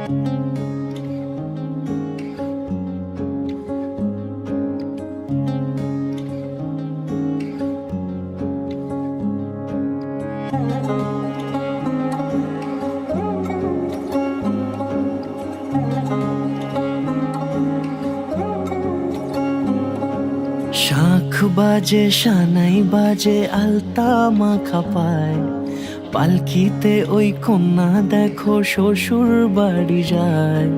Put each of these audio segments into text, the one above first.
শাঁখ বাজে সানাই বাজে আলতা মাখা পায়, পালকিতে ওই কন্যা দেখো শ্বশুর বাড়ি যায়।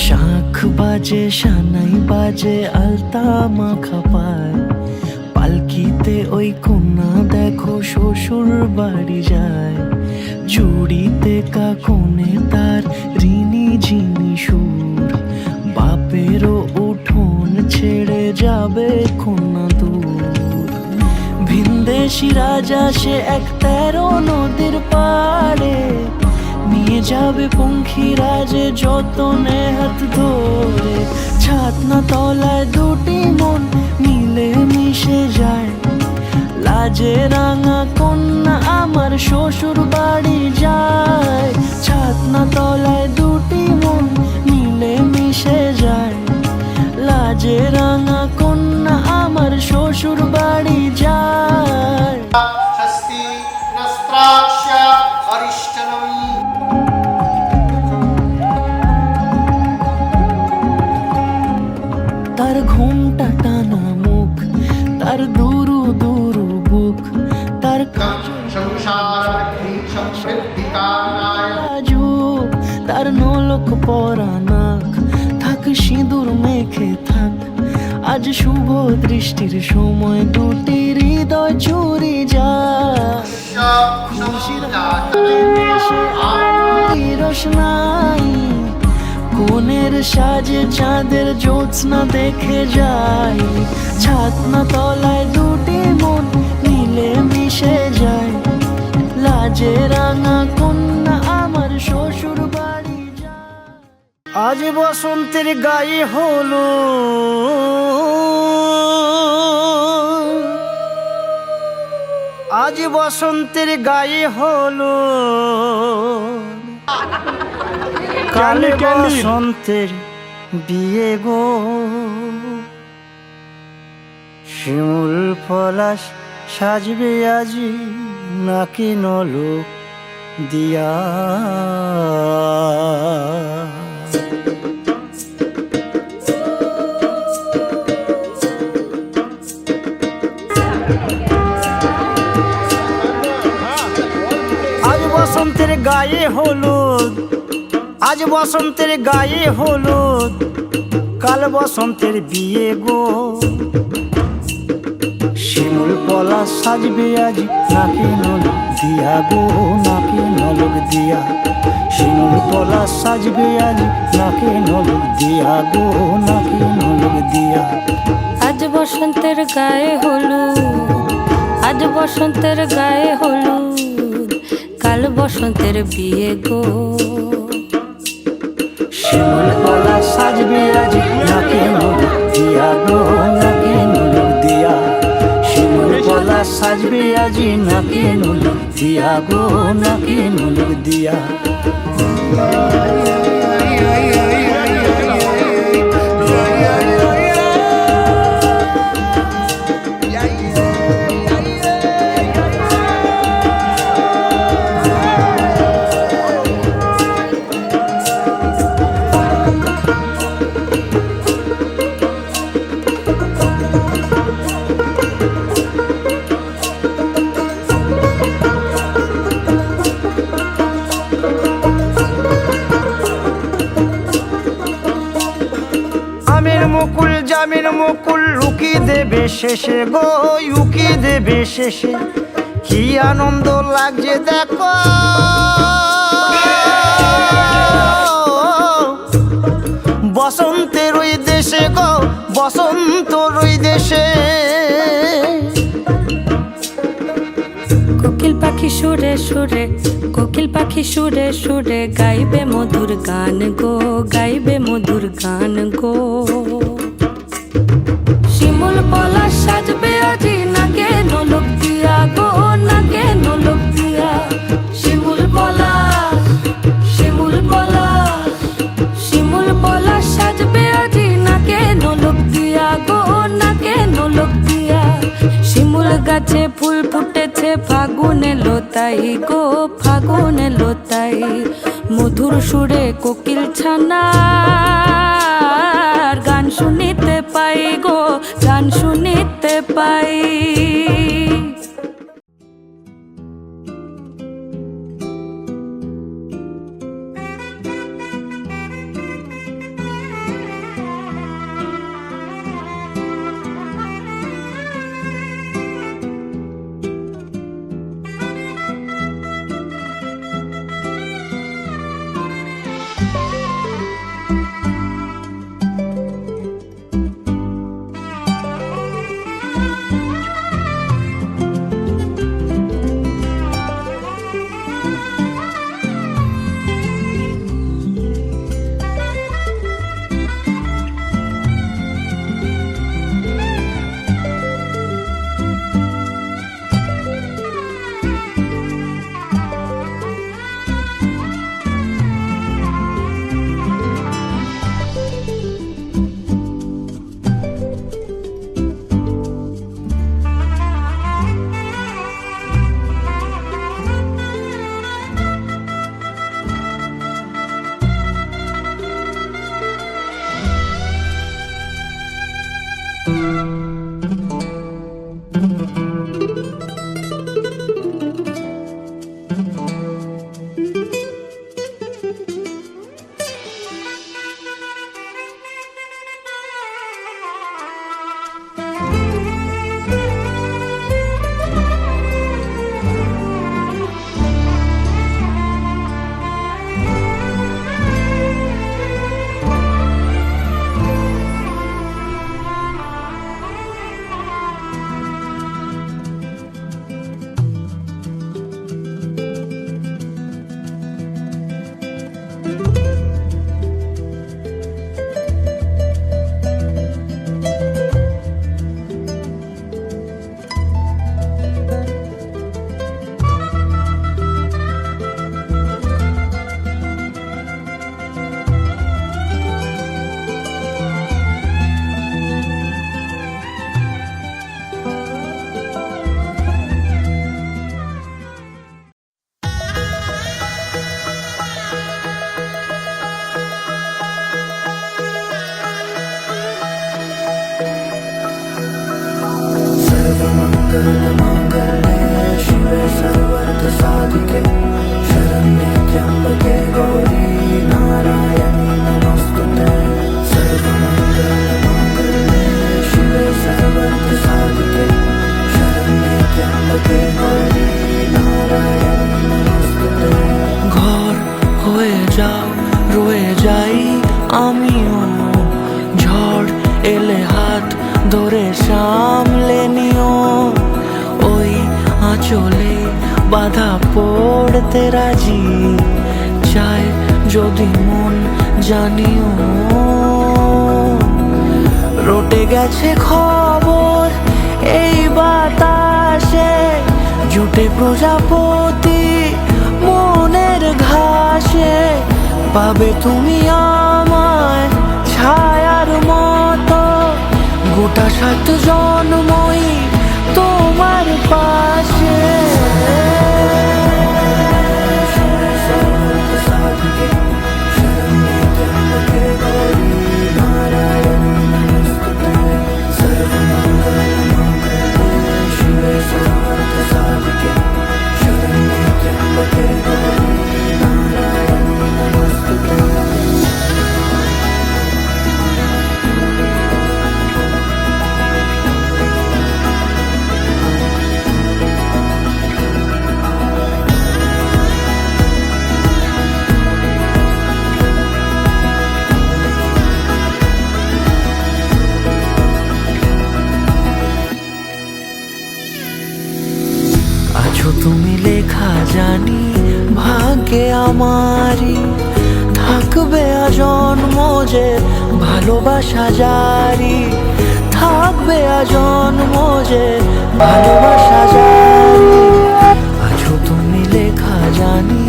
শাঁখ বাজে সানাই বাজে আলতা মাখা পায়, পালকিতে ওই কন্যা দেখো শ্বশুর বাড়ি যায়। চুড়িতে কাকনে তার ঋণী ঝিনি সুর, বাপেরও উঠোন ছেড়ে যাবে কন্যা দূর। ভিনদেশি রাজা সে এক 13 নদীর পাড়ে, নিয়ে যাবে পঙ্খিরাজে যতনে হাত ধরে। ছাতনা তলায় দুটি মন মিলে মিশে যায়, লাজে রাঙা কন্যা আমার শ্বশুর বাড়ি যায়। ছাতনা তলায় দুটি মন মিলে মিশে যায়, লাজে রাঙা কন্যা আমার শ্বশুর বাড়ি যায়। স্বস্তি নস্ত্রাক্ষ অরিষ্টনম। তার ঘুমটা টানা মুখ, তার দুরু দুরু বুক, তার যুগ, তার নলক পরা নাক, থাক সিঁদুর মেখে থাক। আজ শুভ দৃষ্টির সময় দুটি হৃদয় চুরি যায়। খুশির রোশনাই কোণের সাজে চাঁদের জ্যোৎস্না দেখে যাই। ছাতনা তলায় দুটি মন মিলে মিশে যায়, লাজে রাঙা কন্যা আমার শ্বশুর বাড়ি যায়। আজ বসন্তের গায়ে হলো, আজ বসন্তের গায়ে হলো, কাল বসন্তের বিয়ে গো। শিমুল পলাশ সাজবে আজি নাকি নলক দিয়া। আজ বসন্তের গায়ে হলুদ, আজ বসন্তের গায়ে হলুদ, কাল বসন্তের বিয়ে গো। শিমুল পলাশ সাজবে আজ নাকি নলক দিয়া গো, নাকি নলক দিয়া। শিমুল পলাশ সাজবে আজ নাকি নলক দিয়া গো, নাকি নলক দিয়া। আজ বসন্তের গায়ে হলুদ, আজ বসন্তের গায়ে হলুদ, কাল বসন্তের বিয়ে গো। শিমুল পলাশ সাজবে আজ নাকি নলক দিয়া গো, নাকি নলক দিয়া। শিমুল পলাশ সাজবে আজ নাকি নলক দিয়া গো, নাকি নলক দিয়া। মুকুল জামিন মুকুল লুকি দেবে শেষে গো, উকি দেবে শেষে। কি আনন্দ লাগছে দেখো, বসন্তের ওই দেশে গো, বসন্তর ওই দেশে। কোকিল পাখি সুরে সুরে, কোকিল পাখি সুরে সুরে গাইবে মধুর গান গো, গাইবে মধুর গান গো। শিমুল পলাশ সাজবে আজি নাকে নোলক দিয়া গো নাকে নোলক দিয়া শিমুল পলাশ শিমুল পলাশ শিমুল পলাশ সাজবে আজি নাকে নোলক দিয়া গো নাকে নোলক দিয়া শিমুল গাছে ফুল ফুটেছে ফাগুন এলো তাই গো ফাগুন এলো তাই মধুর সুরে কোকিল ছানার গান শুনিতে পাই গো গান শুনিতে পাই। ঘর হয়ে যাও রয়ে যাই আমিও, ঝড় এলে হাত ধরে সামলে নিও, ওই আঁচলে বাধা পড়তে রাজি, চাই যদি মন জানিও। রটে গেছে খবর এই বাতাসে, জুটে প্রজাপতি মনের ঘাসে, পাবে তুমি আমায় ছায়ার মতো, গোটা 7 জন্মই তোমার পাশে। আছো তুমি লেখা জানি ভাগ্যে আমারই, থাকবে আজন্ম যে ভালোবাসা জারি, থাকবে আজন্ম যে ভালোবাসা জানি। আছো তুমি লেখা জানি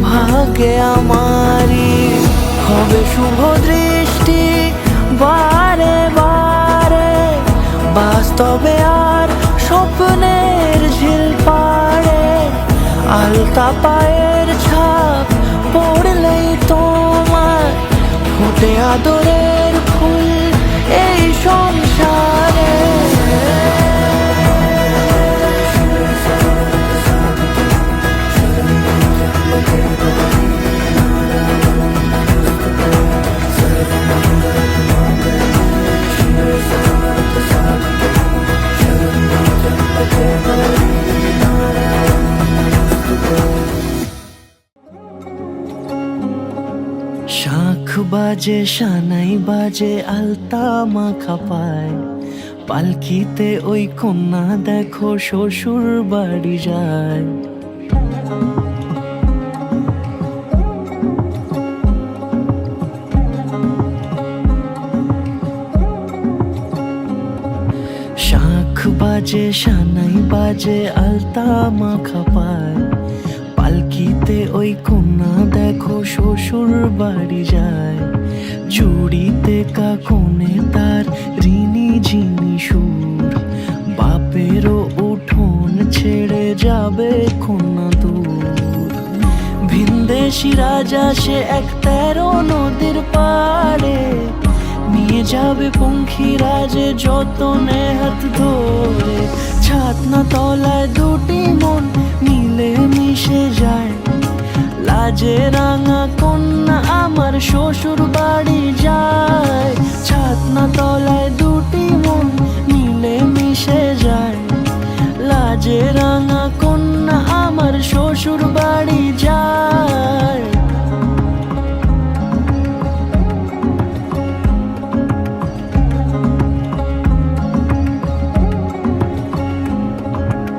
ভাগ্যে আমারই, হবে শুভ দৃষ্টি বারে বারে, বাস্তবে আর স্বপ্নের ঝিল পাড়ে। আলতা পায়ের ছাপ পড়লেই তোমার ফোটে আদরের ফুল এই সংসারে। শাঁখ বাজে সানাই বাজে আলতা মাখা পায়, পালকিতে ওই কন্যা দেখো শ্বশুর বাড়ি যায়। শাঁখ বাজে সানাই বাজে আলতা মাখা পায়, পালকিতে ওই কন্যা দেখো শ্বশুর বাড়ি যায়। চুড়িতে কাকনে তার ঋণী ঝিনি সুর, বাপেরও উঠোন ছেড়ে যাবে কন্যা দূর। ভিনদেশি রাজা সে এক 13 নদীর পাড়ে, নিয়ে যাবে পঙ্খিরাজে যতনে হাত ধরে। ছাতনা তলায় দুটি মন মিলে মিশে যায়, লাজে রাঙা কন্যা আমার শ্বশুর বাড়ি যায়। ছাতনা তলায় দুটি মন মিলে মিশে যায়, লাজে রাঙা কন্যা আমার শ্বশুর বাড়ি যায়।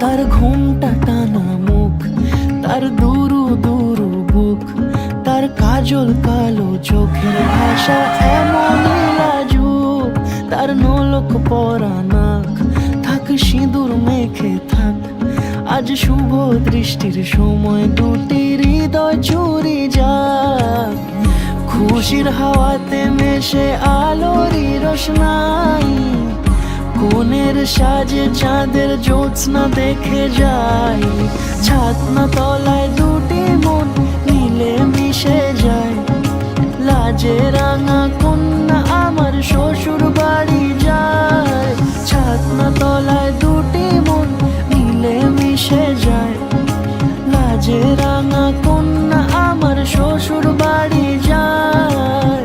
তার ঘুমটা টানা মুখ, তার দুরু দুরু বুক, তার কাজল কালো চোখের ভাষা এমনই লাজুক। তার নোলক পরা নাক, থাক সিঁদুর মেখে থাক, আজ শুভ দৃষ্টির সময় দুটি হৃদয় চুরি যাক। খুশির হাওয়াতে মেশে আলোরই রোশনাই, কোণের সাজে চাঁদের জ্যোৎস্না দেখে যাই। ছাতনা তলায় দুটি মন মিলে মিশে যায়, লাজে রাঙা কন্যা আমার শ্বশুর বাড়ি যায়। ছাতনা তলায় দুটি মন মিলে মিশে যায়, লাজে রাঙা কন্যা আমার শ্বশুর বাড়ি যায়।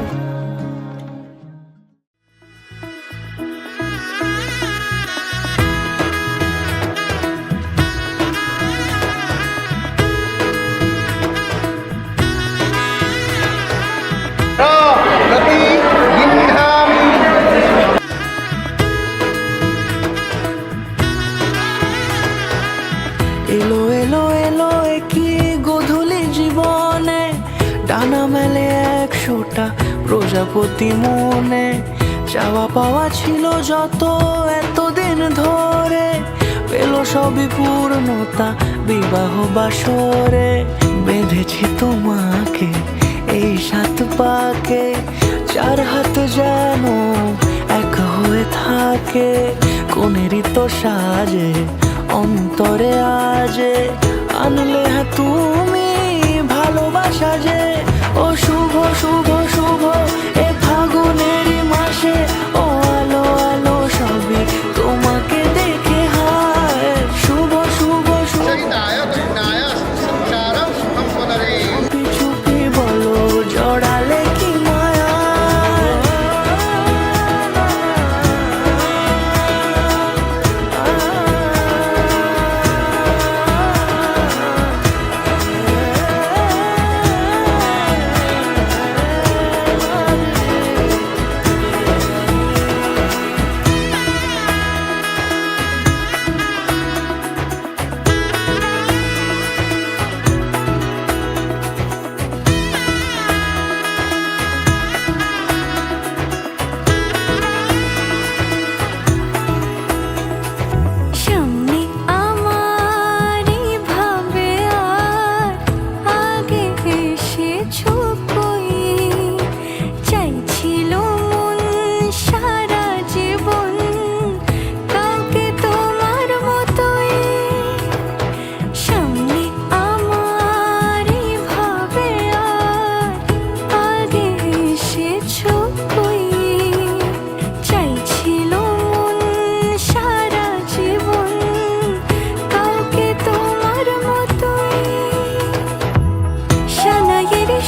রতি গিন্ধাম এলো এলো এলো কি গোধূলি জীবনে, ডানা মেলে 100টা প্রজাপতি মনে। চাওয়া পাওয়া ছিল যত এতদিন ধরে, পেল সবই পূর্ণতা বিবাহ বাসরে। বেঁধেছি তোমাকে এই 7 পাকে, 4 হাত যেন এক হয়ে থাকে। কোনেরই তো সাজে অন্তরে আজে, আনলে হ্যাঁ তুমি ভালোবাসা যে। ও শুভ শুভ শুভ এ ফাগুনেরই মাসে, ও আলো আলো সবই তোমাকে দেখে হায়। শুভ শুভ শুভ চরিতায় চিন্তায় সংসারম সুখম পদরে। চুপি বলো জড়ালে কি মায়া।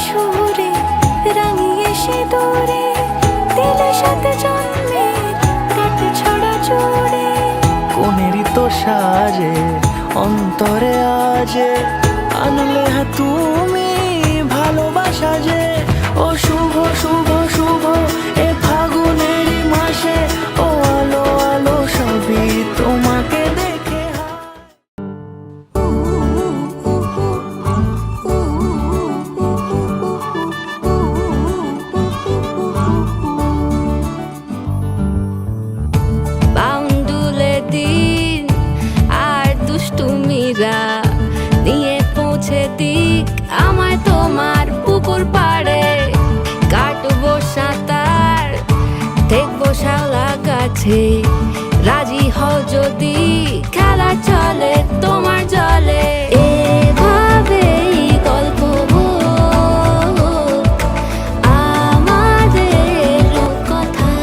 সুরে রাঙিয়ে সিঁদুরে দিলে সাথে জন্মে কাট ছড়া জোরে কোনেরই তো সাজে অন্তরে আজে আনলে তুমি ভালোবাসা যে ও শুভ শুভ শুভ এ ফাগুনেরই মাসে ও আলো আলো সবই তোমাকে দেখে বাউন্ডুলে দিন আর দুষ্টুমিরা নিয়ে পৌঁছে দিক আমায় তোমার পুকুর পাড়ে কাটবো সাঁতার দেখবো শাওলা গাছে রাজি হও যদি খেলা চলে তোমার জলে এভাবেই গল্প হোক আমাদের কথায়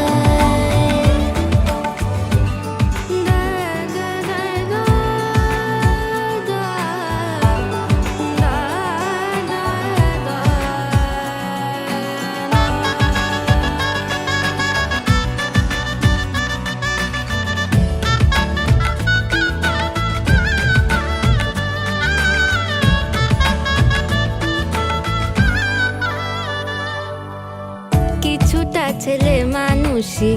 কিছুটা ছেলে মানুষই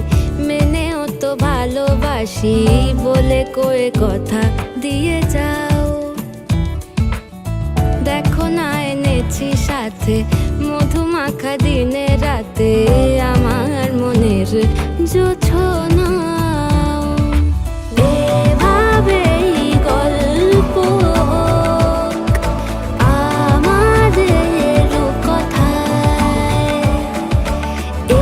মেনেও তো ভালোবাসি বলে কয়ে কথা দিয়ে যাও দেখো না এনেছি সাথে মধুমাখা দিনে রাতে আমার মনের জোছনা এভাবেই গল্প হোক আমাদের কথায়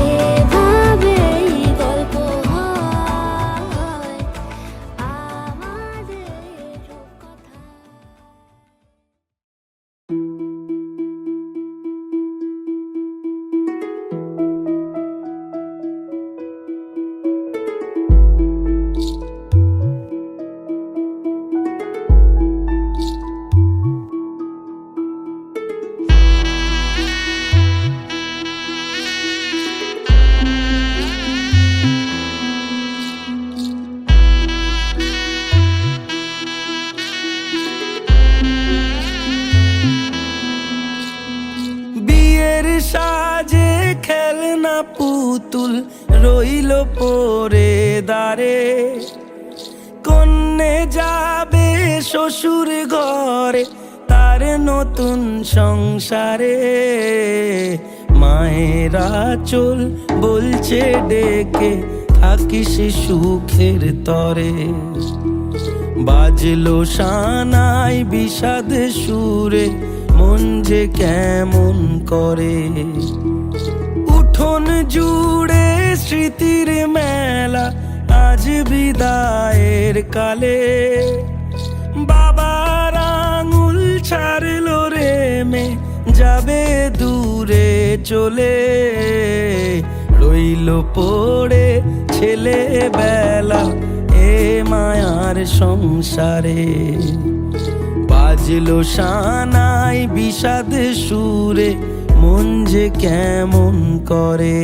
এভাবেই গল্প হয় আমাদের কথায় বিয়ের সাজে খেলনা পুতুল রইল পরে দাঁড়ে কন্যে যাবে শ্বশুর ঘরে তার নতুন সংসারে মায়েরা চল বলছে ডেকে থাকিস সুখের তরে বাজলো সানাই বিষাদ সুরে মন যে কেমন করে উঠোন জুড়ে স্মৃতির মেলা আজ বিদায়ের কালে বাবার আঙুল ছাড়লো রে মে যাবে দূরে চলে রইল পড়ে ছেলেবেলা এ মায়ার সংসারে বাজলো সানাই বিষাদ সুরে মন যে কেমন করে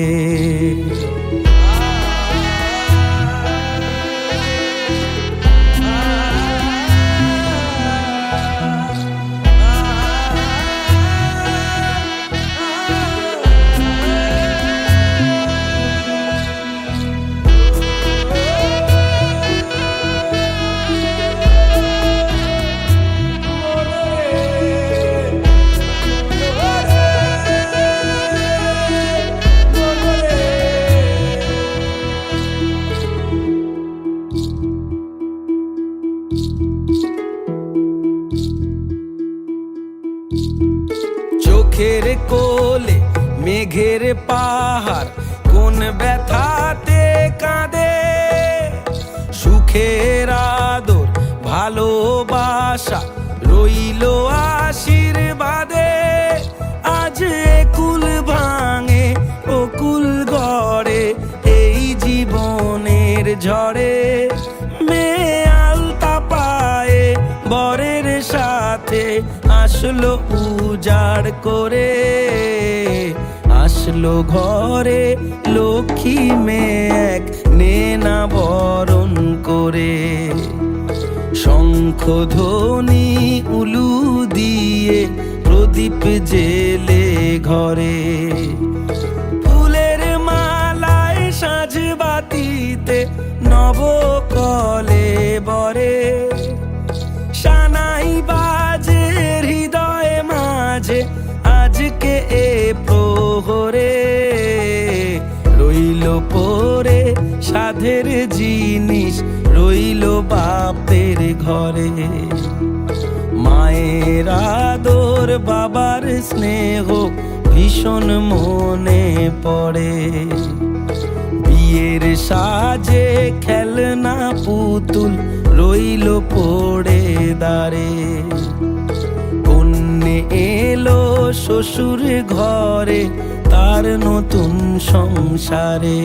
চোখের কোলে মেঘের পাহাড় কোন ব্যথাতে কাঁদে সুখের আদর ভালোবাসা রইল আশীর্বাদে আজ কুল ভাঙে ও কুল গড়ে এই জীবনের ঝড়ে মেয়ে আলতা পায়ে বরের সাথে আস বসলো উজাড় করে, আসলো ঘরে লক্ষ্মী মেয়ে এক নেনা বরণ করে। শঙ্খ ধ্বনি উলু দিয়ে প্রদীপ জেলে ঘরে, ফুলের মালায় সাজ বাতিতে নবকলে বরে। সানাই বাজে হৃদয় মাঝে আজকে এ প্রহরে, রইল পরে সাধের জিনিস রইল বাপের ঘরে। মায়ের আদর বাবার স্নেহ ভীষণ মনে পড়ে, বিয়ের সাজে খেলনা পুতুল রইল পড়ে দাঁড়ে। কন্যে এলো শ্বশুর ঘরে তার নতুন সংসারে।